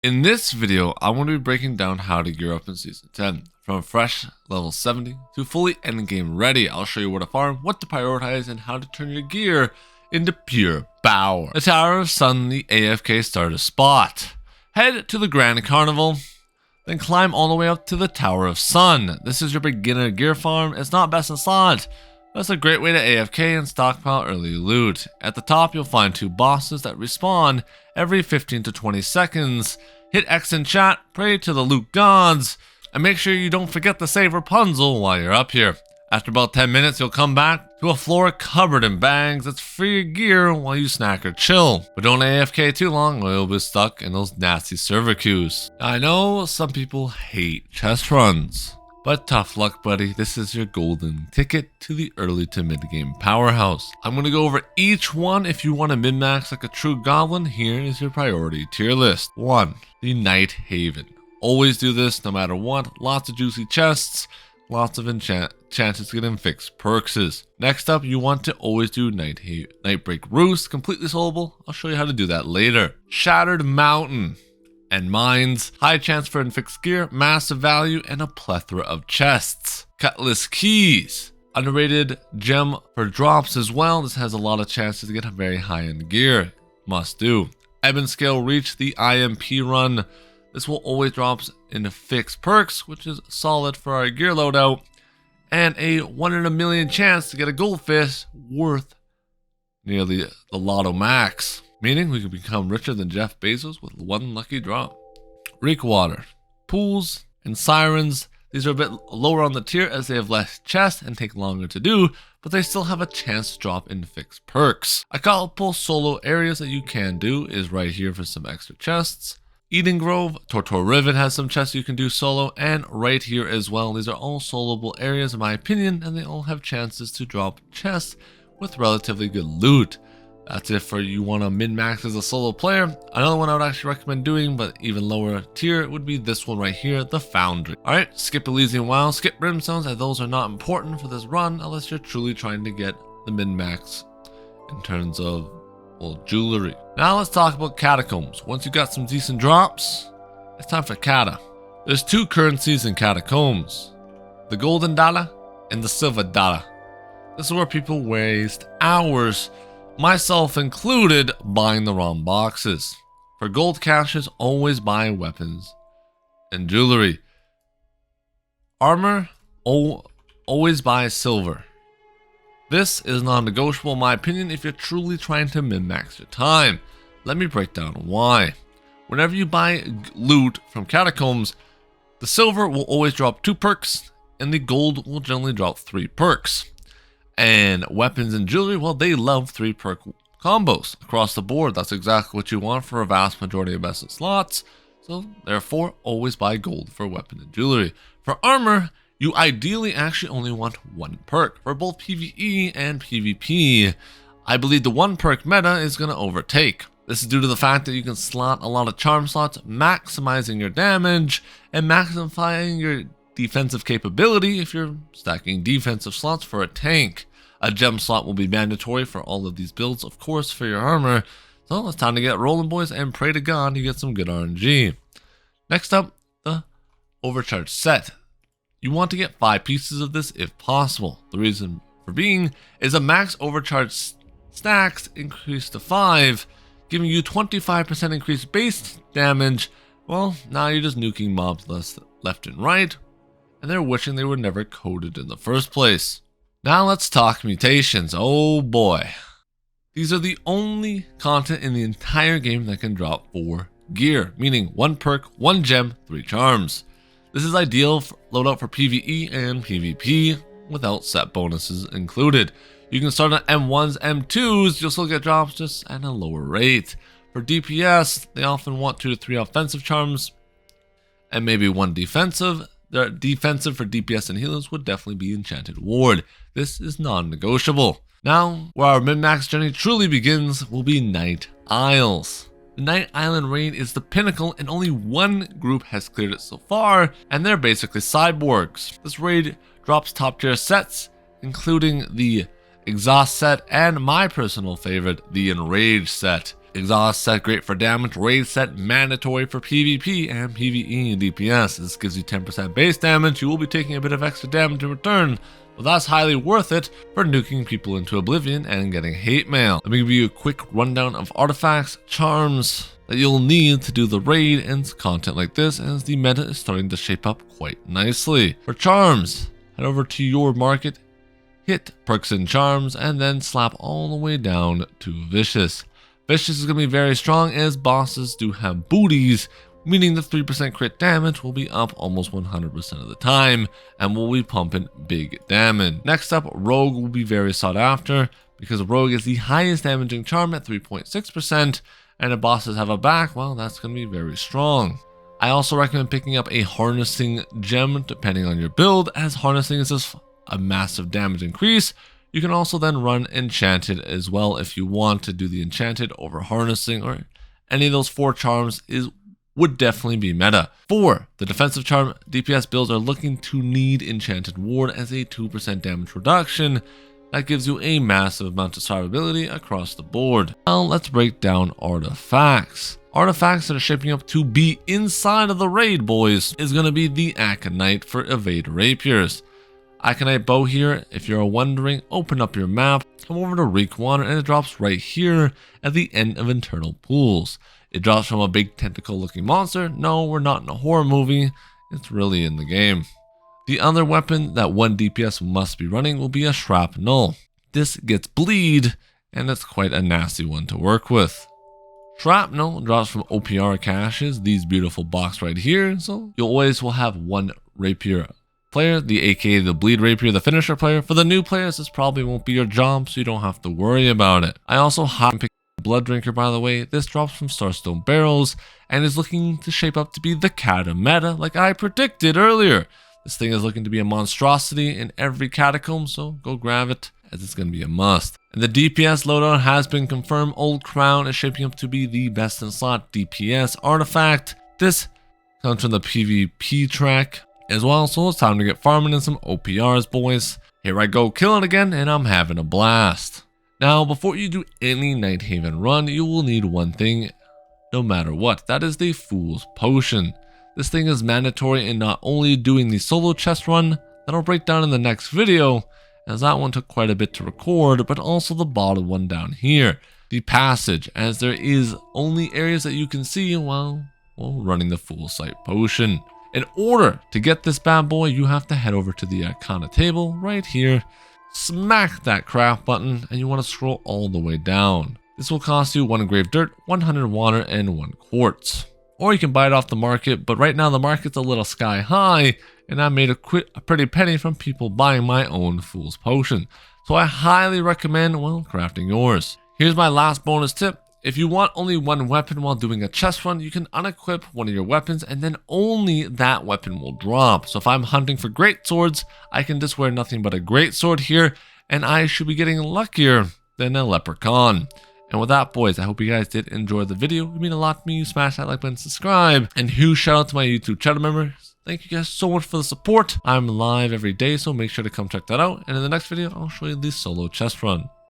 In this video, I want to be breaking down how to gear up in Season 10. From fresh level 70 to fully endgame ready, I'll show you where to farm, what to prioritize, and how to turn your gear into pure power. The Tower of Sun, the AFK starter spot. Head to the Grand Carnival, then climb all the way up to the Tower of Sun. This is your beginner gear farm. It's not best in slot, but it's a great way to AFK and stockpile early loot. At the top, you'll find 2 bosses that respawn every 15 to 20 seconds. Hit X in chat, pray to the loot gods, and make sure you don't forget to save Rapunzel while you're up here. After about 10 minutes, you'll come back to a floor covered in bags that's free gear while you snack or chill. But don't AFK too long or you'll be stuck in those nasty server queues. Now, I know some people hate chest runs, but tough luck, buddy. This is your golden ticket to the early to mid game powerhouse. I'm going to go over each one. If you want to min-max like a true goblin, here is your priority tier list. 1. The Night Haven. Always do this no matter what. Lots of juicy chests, lots of chances to get in fixed perks. Next up, you want to always do Nightbreak Roost, completely soloable. I'll show you how to do that later. Shattered Mountain and Mines, high chance for infixed gear, massive value, and a plethora of chests. Cutlass Keys, underrated gem for drops as well. This has a lot of chances to get a very high-end gear. Must do. Ebon Scale Reach, the IMP run. This will always drop into fixed perks, which is solid for our gear loadout. And a 1 in a million chance to get a goldfish worth nearly the lotto max. Meaning we could become richer than Jeff Bezos with one lucky drop. Reek Water, Pools, and Sirens. These are a bit lower on the tier as they have less chests and take longer to do, but they still have a chance to drop in fixed perks. A couple solo areas that you can do is right here for some extra chests. Eden Grove, Tortor Rivet has some chests you can do solo, and right here as well. These are all soloable areas in my opinion, and they all have chances to drop chests with relatively good loot. That's it for you want to min-max as a solo player. Another one I would actually recommend doing, but even lower tier, would be this one right here, the Foundry. Alright, skip Elysian Wild, skip Brimstones, as those are not important for this run unless you're truly trying to get the min-max in terms of, well, jewelry. Now let's talk about Catacombs. Once you got some decent drops, it's time for Cata. There's 2 currencies in Catacombs, the golden dollar and the silver dollar. This is where people waste hours, myself included, buying the wrong boxes. For gold caches, always buy weapons and jewelry. Armor, always buy silver. This is non-negotiable in my opinion if you're truly trying to min-max your time. Let me break down why. Whenever you buy loot from Catacombs, the silver will always drop 2 perks and the gold will generally drop 3 perks. And weapons and jewelry, well, they love 3 perk combos across the board. That's exactly what you want for a vast majority of best slots. So therefore, always buy gold for weapon and jewelry. For armor, you ideally actually only want 1 perk. For both PvE and PvP, I believe the 1 perk meta is going to overtake. This is due to the fact that you can slot a lot of charm slots, maximizing your damage and maximizing your defensive capability if you're stacking defensive slots for a tank. A gem slot will be mandatory for all of these builds, of course, for your armor. So it's time to get rolling, boys, and pray to God you get some good RNG. Next up, the Overcharge set. You want to get 5 pieces of this if possible. The reason for being is a max Overcharge stacks increase to 5, giving you 25% increased base damage. Well, now you're just nuking mobs left and right, and they're wishing they were never coded in the first place. Now let's talk mutations. Oh boy. These are the only content in the entire game that can drop 4 gear, meaning 1 perk, 1 gem, 3 charms. This is ideal for loadout for PvE and PvP without set bonuses included. You can start on M1s, M2s, you'll still get drops just at a lower rate. For DPS, they often want 2 to 3 offensive charms and maybe 1 defensive. The defensive for DPS and healers would definitely be Enchanted Ward. This is non-negotiable. Now, where our min-max journey truly begins will be Night Isles. The Night Island raid is the pinnacle and only 1 group has cleared it so far, and they're basically cyborgs. This raid drops top tier sets, including the Exhaust set and my personal favorite, the Enrage set. Exhaust set great for damage, raid set mandatory for PvP and PvE and DPS. This gives you 10% base damage, you will be taking a bit of extra damage in return, but that's highly worth it for nuking people into oblivion and getting hate mail. Let me give you a quick rundown of artifacts, charms that you'll need to do the raid and content like this, as the meta is starting to shape up quite nicely. For charms, head over to your market, hit perks and charms, and then slap all the way down to vicious. Vicious is going to be very strong as bosses do have booties, meaning the 3% crit damage will be up almost 100% of the time and will be pumping big damage. Next up, Rogue will be very sought after because Rogue is the highest damaging charm at 3.6%, and if bosses have a back, well, that's going to be very strong. I also recommend picking up a harnessing gem depending on your build, as harnessing is just a massive damage increase. You can also then run enchanted as well if you want to do the enchanted over harnessing, or any of those 4 charms would definitely be meta. For the defensive charm, DPS builds are looking to need enchanted ward as a 2% damage reduction. That gives you a massive amount of survivability across the board. Now let's break down artifacts. Artifacts that are shaping up to be inside of the raid, boys, is going to be the Aconite for evade rapiers. Aconite bow here, if you're wondering, open up your map, come over to Reekwater, and it drops right here at the end of internal pools. It drops from a big tentacle looking monster. No, we're not in a horror movie, it's really in the game. The other weapon that one DPS must be running will be a shrapnel. This gets bleed, and it's quite a nasty one to work with. Shrapnel drops from OPR caches, these beautiful box right here, so you always will have one rapier player, the aka the bleed rapier, the finisher player. For the new players, this probably won't be your job, so you don't have to worry about it. I also hot picked Blood Drinker, by the way. This drops from Starstone barrels and is looking to shape up to be the Cata meta like I predicted earlier. This thing is looking to be a monstrosity in every catacomb, so go grab it as it's going to be a must. And the DPS loadout has been confirmed. Old Crown is shaping up to be the best in slot DPS artifact. This comes from the PvP track as well, so it's time to get farming in some OPRs, boys. Here I go killing again, and I'm having a blast. Now, before you do any Night Haven run, you will need one thing no matter what. That is the Fool's Potion. This thing is mandatory in not only doing the solo chest run that I'll break down in the next video, as that one took quite a bit to record, but also the bottom one down here, the passage, as there is only areas that you can see while running the Full Sight Potion. In order to get this bad boy, you have to head over to the Arcana table right here, smack that craft button, and you want to scroll all the way down. This will cost you 1 grave dirt, 100 water, and 1 quartz. Or you can buy it off the market, but right now the market's a little sky high, and I made a pretty penny from people buying my own Fool's Potion. So I highly recommend, crafting yours. Here's my last bonus tip. If you want only one weapon while doing a chest run, you can unequip one of your weapons and then only that weapon will drop. So if I'm hunting for great swords, I can just wear nothing but a great sword here, and I should be getting luckier than a leprechaun. And with that, boys, I hope you guys did enjoy the video. It would mean a lot to me. You smash that like button, subscribe, and huge shout out to my YouTube channel members. Thank you guys so much for the support. I'm live every day, so make sure to come check that out. And in the next video, I'll show you the solo chest run.